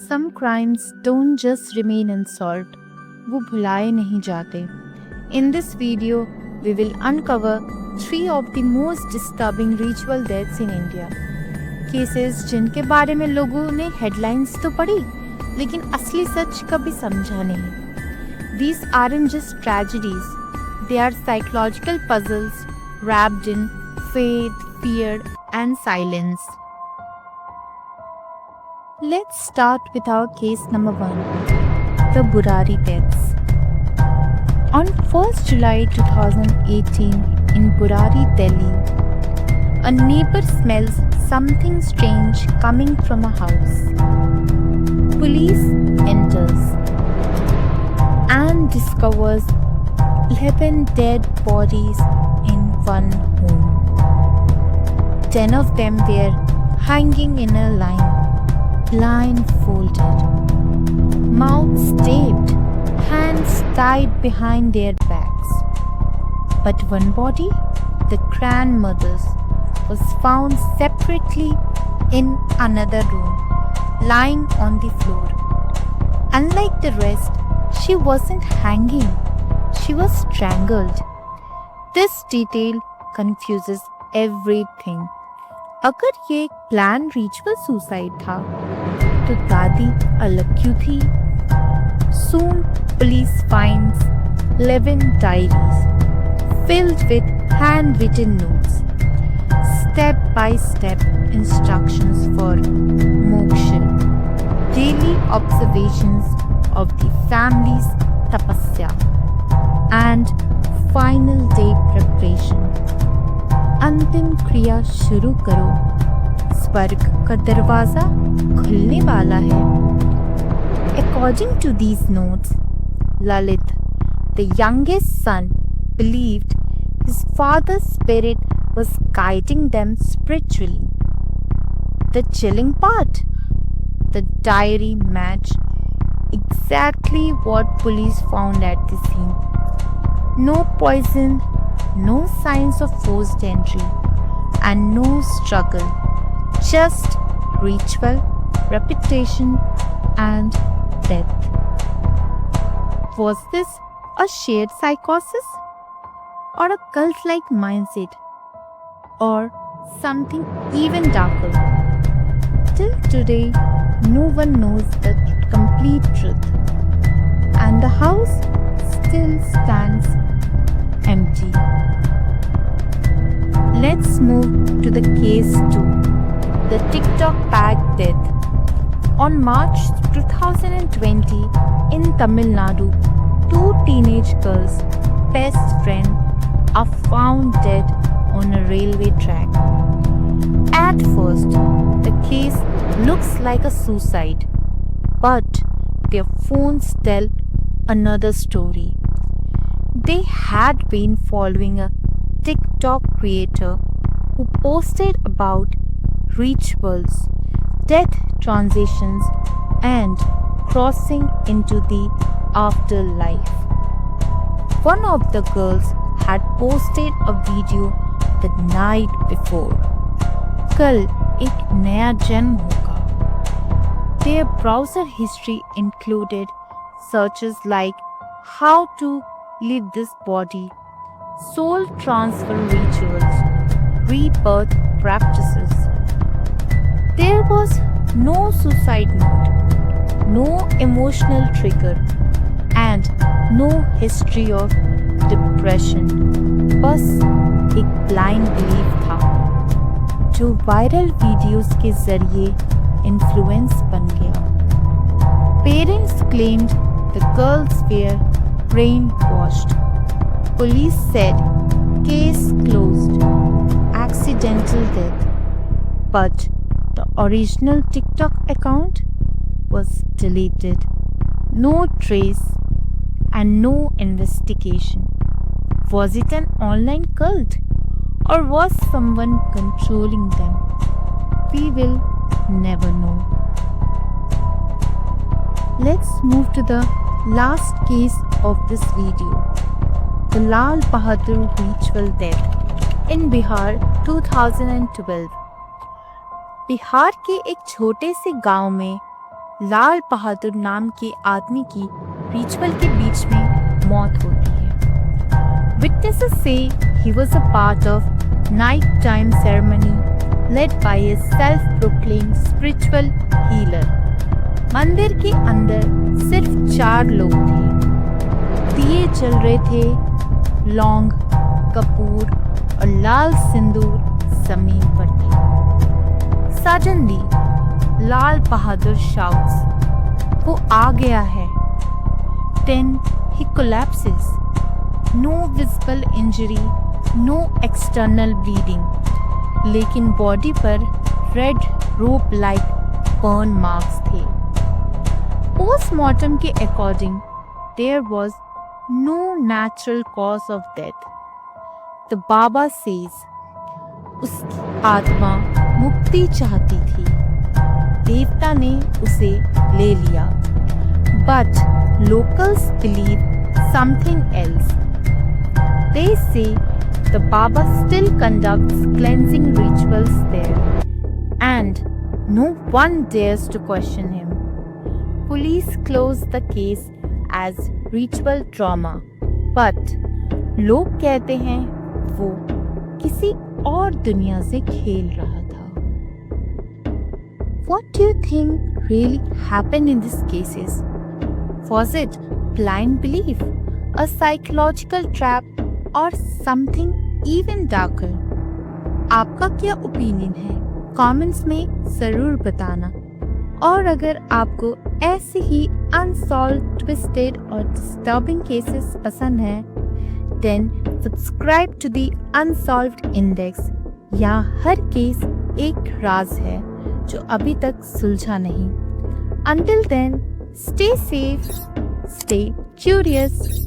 Some crimes don't just remain unsolved, वो भुलाए नहीं जाते. In this video, we will uncover 3 of the most disturbing ritual deaths in India. Cases जिनके बारे में लोगों ने headlines तो पढ़ी, लेकिन असली सच कभी समझा नहीं. These aren't just tragedies, they are psychological puzzles wrapped in faith, fear, and silence. Let's start with our case number 1, the Burari deaths. On 1st July 2018 in Burari, Delhi, a neighbor smells something strange coming from a house. Police enters and discovers 11 dead bodies in one home. 10 of them were hanging in a line, blindfolded, mouths taped, hands tied behind their backs. But one body, the grandmother's, was found separately in another room, lying on the floor. Unlike the rest, she wasn't hanging, she was strangled. This detail confuses everything. अगर ये एक plan ritual suicide था तो दादी अलग क्यों थी? Soon police finds 11 diaries filled with handwritten notes, step-by-step instructions for moksha, daily observations of the family's tapasya, and final day preparation. अंतिम क्रिया शुरू करो, स्वर्ग का दरवाजा खुलने वाला है. According to these notes, Lalit, the youngest son, believed his father's spirit was guiding them spiritually. The chilling part, the diary matched exactly what police found at the scene. No poison, no signs of forced entry, and no struggle, just ritual, repetition, and death. Was this a shared psychosis, or a cult-like mindset, or something even darker? Till today, no one knows the complete truth, and the house still stands empty. Let's move to the case 2, the TikTok bag death. On March 2020 in Tamil Nadu, 2 teenage girls, best friends, are found dead on a railway track. At first, the case looks like a suicide, but their phones tell another story. They had been following a TikTok creator who posted about rituals, death transitions, and crossing into the afterlife. One of the girls had posted a video the night before. कल एक नया जन्म होगा. Their browser history included searches like how to leave this body, soul transfer rituals, rebirth practices. There was no suicide note, no emotional trigger, and no history of depression. बस एक blind belief था जो viral videos के जरिए influence बन गया. Parents claimed the girls were brainwashed. Police said case closed, accidental death. But the original TikTok account was deleted. No trace and no investigation. Was it an online cult, or was someone controlling them? We will never know. Let's move to the last case of this video, the Lal Bahadur ritual death in Bihar 2012. Bihar के एक छोटे से गांव में लाल बहादुर नाम के आदमी की रिचुअल के बीच में मौत होती है। Witnesses say he was a part of nighttime ceremony led by a self-proclaimed spiritual healer. मंदिर के अंदर सिर्फ 4 लोग थे। दिए जल रहे थे, लौंग, कपूर और लाल सिंदूर जमीन पर थे। Suddenly, लाल बहादुर shouts, वो आ गया है। Then he collapses. No visible injury, no external bleeding. लेकिन बॉडी पर red rope like burn marks थे। पोस्टमार्टम के according there was no natural cause of death. The Baba says उसकी आत्मा मुक्ति चाहती थी, देवता ने उसे ले लिया। But locals believe something else. They say the Baba still conducts cleansing rituals there, and no one dares to question him. Police close the case as ritual trauma, but लोग कहते हैं वो किसी और दुनिया से खेल रहा था। What do you think really happened in these cases? Was it blind belief, a psychological trap, और समथिंग इवन डार्कर? आपका क्या ओपिनियन है? कमेंट्स में ज़रूर बताना। और अगर आपको ऐसे ही अनसॉल्व्ड, ट्विस्टेड और डिस्टर्बिंग केसेस पसंद हैं, then subscribe to the unsolved index. यहाँ हर केस एक राज है जो अभी तक सुलझा नहीं। Until then, stay safe, stay curious.